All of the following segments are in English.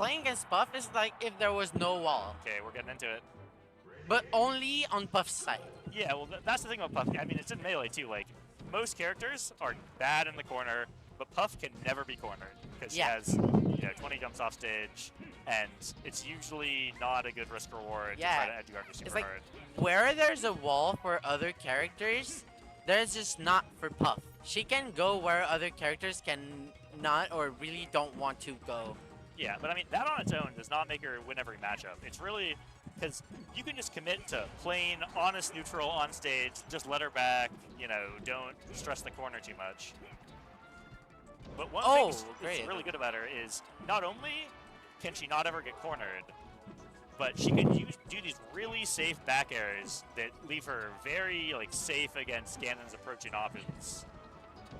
playing against Puff is like if there was no wall, Okay, we're getting into it. but only on Puff's side. Yeah, well, that's the thing about Puff. I mean, it's in Melee, too. Like, most characters are bad in the corner, but Puff can never be cornered because he has, 20 jumps off stage, and it's usually not a good risk reward to try to edge guard super It's like hard. where there's a wall for other characters, there's just not for Puff. She can go where other characters can not or really don't want to go. Yeah, but I mean, that on its own does not make her win every matchup. It's really because you can just commit to plain, honest, neutral on stage, just let her back, don't stress the corner too much. But one thing that's really good about her is not only can she not ever get cornered, but she can do these really safe back airs that leave her very safe against Ganon's approaching offense.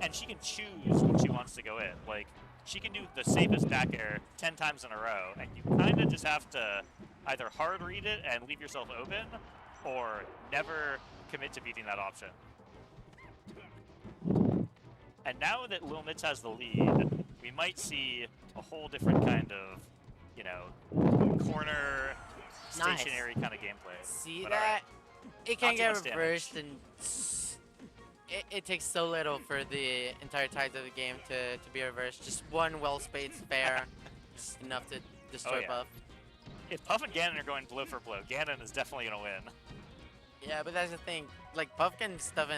And she can choose when she wants to go in. Like, she can do the safest back air 10 times in a row, and you kind of just have to either hard read it and leave yourself open, or never commit to beating that option. And now that LilMitts has the lead, we might see a whole different kind of, corner, stationary kind of gameplay. See but that? It can get reversed, damage. and it takes so little for the entire tides of the game to be reversed. Just one well-spaced fair is enough to destroy Puff. If Puff and Ganon are going blow for blow, Ganon is definitely going to win. Yeah, but that's the thing. Like, Puff can stuff in,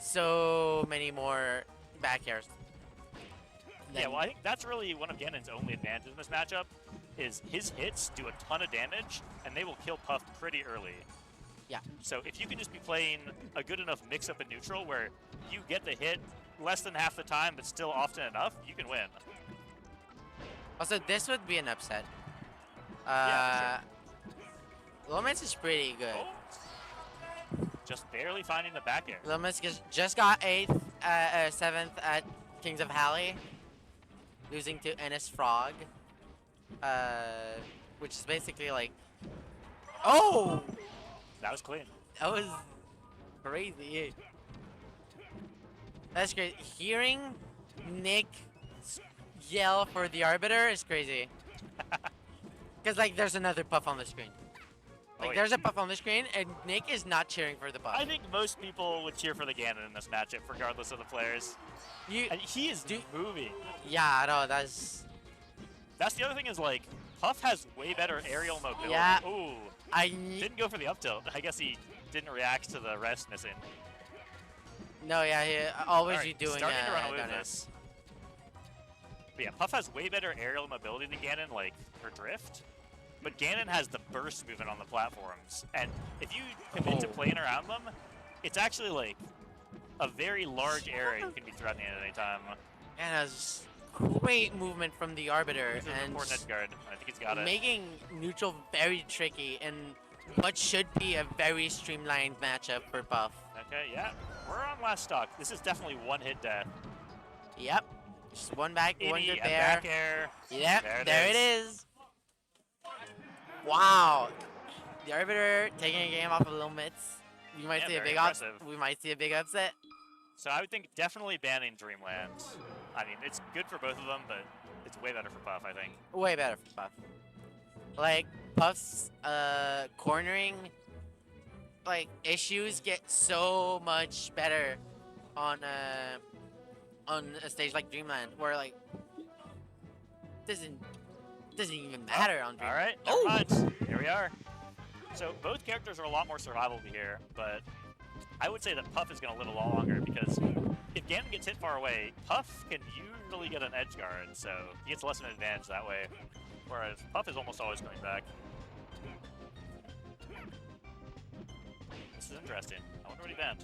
so many more back airs. Yeah, well, I think that's really one of Ganon's only advantages in this matchup, is his hits do a ton of damage, and they will kill Puff pretty early. Yeah. So if you can just be playing a good enough mix-up in neutral where you get the hit less than half the time, but still often enough, you can win. Also, this would be an upset. Yeah, for sure. LilMitts is pretty good. Oh. Just barely finding the back air. LilMitts just got 7th at Kings of Halley, losing to NS Frog, which is basically like, oh, that was clean. That was crazy. That's great. Hearing Nick yell for the Arbiter is crazy. Because there's another Puff on the screen. There's a Puff on the screen, and Nick is not cheering for the Puff. I think most people would cheer for the Ganon in this matchup, regardless of the players. And he is moving. Yeah, I know, that's the other thing is, Puff has way better aerial mobility. Yeah. Ooh. Didn't go for the up tilt. I guess he didn't react to the rest missing. No, yeah, he always right, doing starting to run away with this. But yeah, Puff has way better aerial mobility than Ganon, her drift. But Ganon has the burst movement on the platforms. And if you commit to playing around them, it's actually a very large area you can be threatening at any time. And has great movement from the Arbiter. And important edge guard. I think he's got it. Making neutral very tricky in what should be a very streamlined matchup for Puff. Okay, yeah. We're on last stock. This is definitely one hit death. Yep. Just one back, one good there. Back air. Yep, there it is. Wow. The Arbiter taking a game off of LilMitts. We might see a big upset. We might see a big upset. So I would think definitely banning Dreamland. I mean, it's good for both of them, but it's way better for Puff, I think. Way better for Puff. Puff's cornering issues get so much better on a stage like Dreamland, where doesn't even matter on Dreamland. All right, never mind. Here we are. So both characters are a lot more survivable here, but I would say that Puff is going to live a lot longer because if Ganon gets hit far away, Puff can usually get an edge guard, so he gets less of an advantage that way. Whereas Puff is almost always coming back. This is interesting. I wonder what he banned.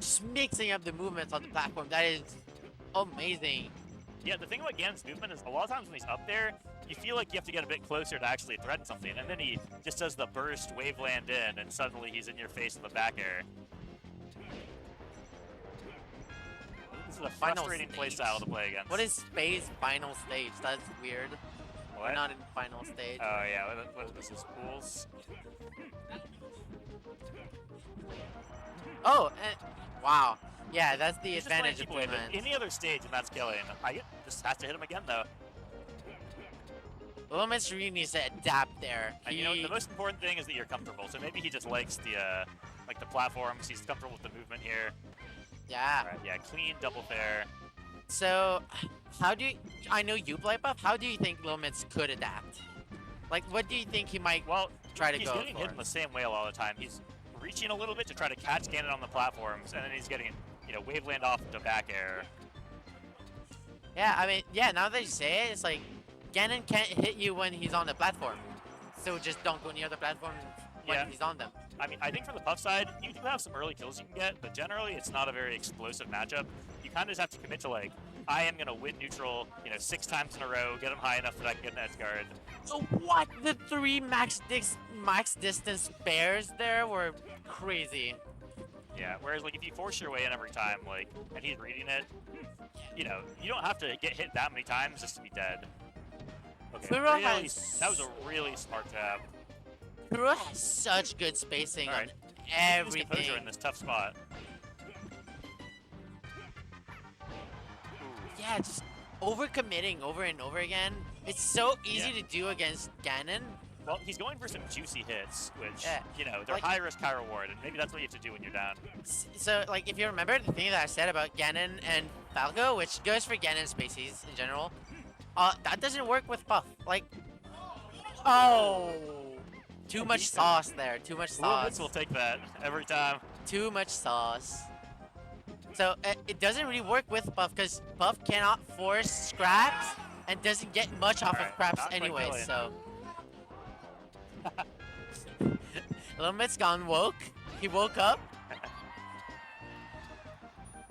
Just mixing up the movements on the platform, that is amazing. Yeah, the thing about Ganon's movement is a lot of times when he's up there, you feel like you have to get a bit closer to actually threaten something, and then he just does the burst wave land in, and suddenly he's in your face with the back air. This is a frustrating playstyle to play against. What is Faye's final stage? That's weird. What? We're not in final stage. Oh yeah, what this is pools. Oh, wow. Yeah, that's the He's advantage of Dreamland. Dreamland. Any other stage and that's killing. I just have to hit him again though. LilMitts really needs to adapt there. And you know, the most important thing is that you're comfortable. So maybe he just likes the like the platforms. He's comfortable with the movement here. Yeah. All right, yeah, clean double fair. So, how do you... I know you play Buff. How do you think LilMitts could adapt? Like, what do you think he might try to go for? He's getting hit in the same way a lot of the time. He's reaching a little bit to try to catch Ganon on the platforms, and then he's getting, you know, wave land off into back air. Yeah, I mean, yeah, now that you say it, it's like, Ganon can't hit you when he's on the platform. So just don't go near the platform when he's on them. I mean, I think for the Puff side, you do have some early kills you can get, but generally it's not a very explosive matchup. You kind of just have to commit to, like, I am going to win neutral, you know, 6 times in a row, get him high enough that I can get an edge guard. So what? The 3 max distance bears there were crazy. Yeah, whereas, like, if you force your way in every time, like, and he's reading it, you know, you don't have to get hit that many times just to be dead. Okay, really, that was a really smart jab. Kuro has such good spacing on everything. Composure in this tough spot. Yeah, just overcommitting over and over again. It's so easy to do against Ganon. Well, he's going for some juicy hits, which, you know, they're high risk, high reward, and maybe that's what you have to do when you're down. So, like, if you remember the thing that I said about Ganon and Falco, which goes for Ganon species in general, that doesn't work with Puff. Like, too much sauce there. Too much sauce. LilMitts will take that every time. Too much sauce. So it doesn't really work with Puff because Puff cannot force scraps and doesn't get much off of scraps anyway. So LilMitts gone woke. He woke up.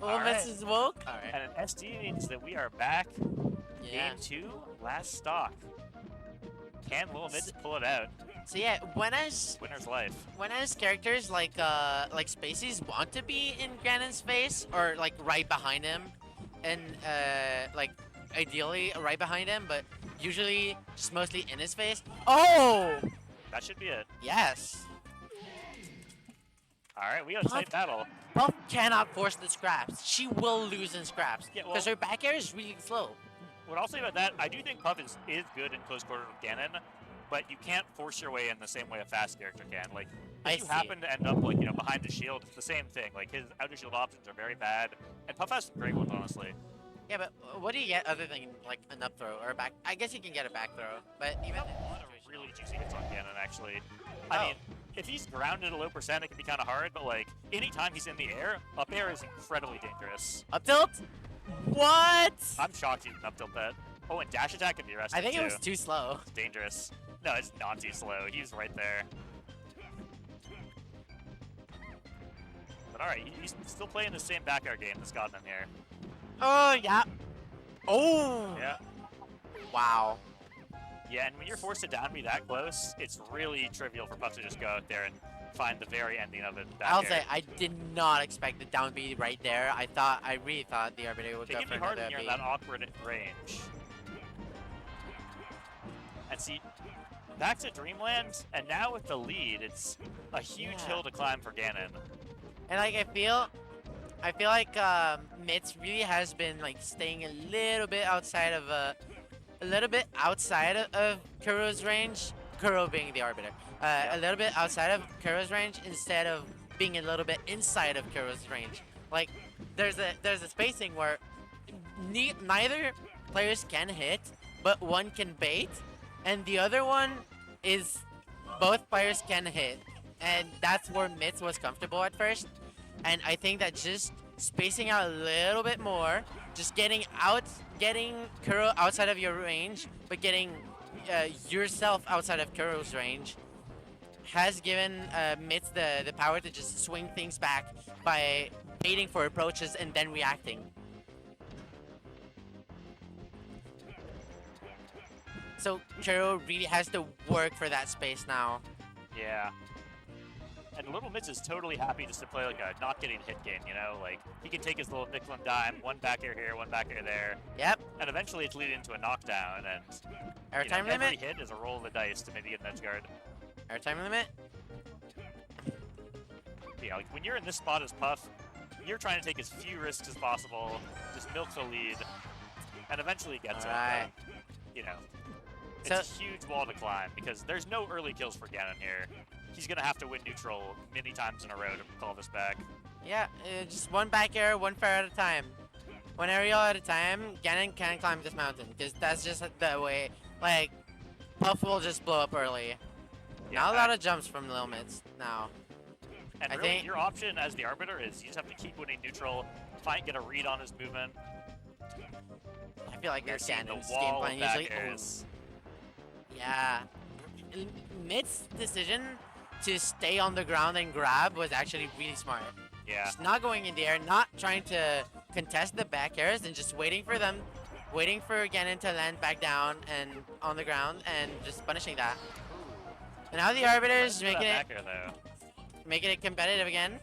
LilMitts is woke. All right. And an SD means that we are back. Game 2, last stock. Can LilMitts pull it out? So yeah, winner's life. When as characters like Spaceys want to be in Ganon's face or like right behind him, and like ideally right behind him, but usually just mostly in his face. Oh! That should be it. Yes. All right, we got a tight battle. Puff cannot force the scraps. She will lose in scraps because her back air is really slow. What I'll say about that, I do think Puff is good in close quarter with Ganon, but you can't force your way in the same way a fast character can. Like, if you happen to end up, like, you know, behind the shield, it's the same thing. Like, his outer shield options are very bad, and Puff has some great ones, honestly. Yeah, but what do you get other than, like, an up throw or a back? I guess you can get a back throw, but even... A lot of really juicy hits on Ganon, actually. I mean, if he's grounded at a low percent, it can be kind of hard, but, like, anytime he's in the air, up air is incredibly dangerous. Up tilt? What? I'm shocked he didn't up tilt that. Oh, and dash attack can be arrested, I think it was too slow. It's dangerous. No, it's not too slow. He's right there. But alright, he's still playing the same back air game that's gotten him here. Oh, yeah. Oh! Yeah. Wow. Yeah, and when you're forced to down be that close, it's really trivial for Puff to just go out there and find the very ending of it. I'll say, I did not expect the down B right there. I really thought the Arbiter would go for another B. It can be hard when you're in that awkward range. And see, back to Dreamland, and now with the lead, it's a huge hill to climb for Ganon. And like I feel like Mitts really has been like staying a little bit outside of Kuro's range. Kuro being the Arbiter, a little bit outside of Kuro's range instead of being a little bit inside of Kuro's range. Like there's a spacing where neither players can hit, but one can bait. And the other one is both players can hit. And that's where Mitts was comfortable at first. And I think that just spacing out a little bit more, just getting Kuro outside of your range, but getting yourself outside of Kuro's range has given Mitts the power to just swing things back by waiting for approaches and then reacting. So Kuro really has to work for that space now. Yeah. And LilMitts is totally happy just to play like a not getting hit game, you know? Like, he can take his little nickel and dime, one back air here, one back air there. Yep. And eventually it's leading into a knockdown, and airtime limit? Every hit is a roll of the dice to maybe get an edge guard. Airtime limit? Yeah, like when you're in this spot as Puff, you're trying to take as few risks as possible, just milk the lead, and eventually gets it. You know. It's a huge wall to climb because there's no early kills for Ganon here. He's gonna have to win neutral many times in a row to call this back. Yeah, just one back air, one fair at a time. One aerial at a time, Ganon can't climb this mountain because that's just the way. Like, Puff will just blow up early. Yeah, Not a lot of jumps from LilMitts now. And I really, think your option as the Arbiter is you just have to keep winning neutral, try and get a read on his movement. I feel like We're that's seeing the Ganon's game wall plan of back usually. airs. Yeah. Mitt's decision to stay on the ground and grab was actually really smart. Yeah. Just not going in the air, not trying to contest the back airs, and just waiting for Ganon to land back down and on the ground and just punishing that. And now the Arbiter's making it competitive again.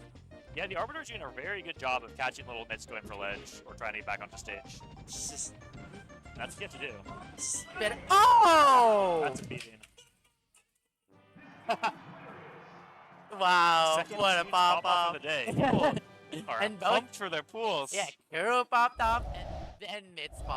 Yeah, the Arbiter's doing a very good job of catching LilMitts going for ledge or trying to get back onto stage. Just That's what you have to do. spit. Oh! That's a beating. Wow, Second what a huge pop off off. of the day. People are And both- pumped for their pools. Yeah, Kuro popped off and Mitts popped